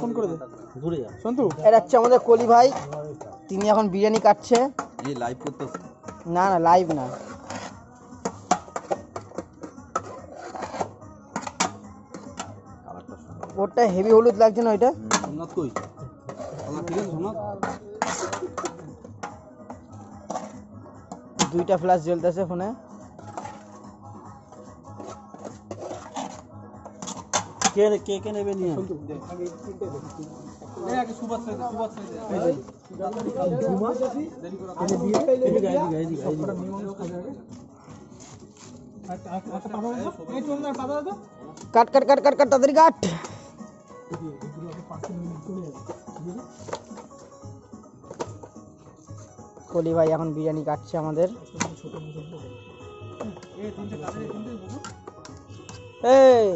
Phone করে দে দূরে যা সন্তু। এটা হচ্ছে আমাদের কলি ভাই, তিনি এখন বিরিয়ানি কাটছে। এই লাইভ করতেছ? না না লাইভ না, ওটা হেভি হলুদ লাগছে না ওইটা। সোমনাথ কই? সোমনাথ ঠিক আছে সোমনাথ? দুইটা ফ্ল্যাশ জ্বলতেছে ফোনে। কে কে নেবে নিয়ে কাট কাট কাট কাট কাট তাড়াতাড়ি কাট। কলি ভাই এখন বিরিয়ানি কাটছে আমাদের। এই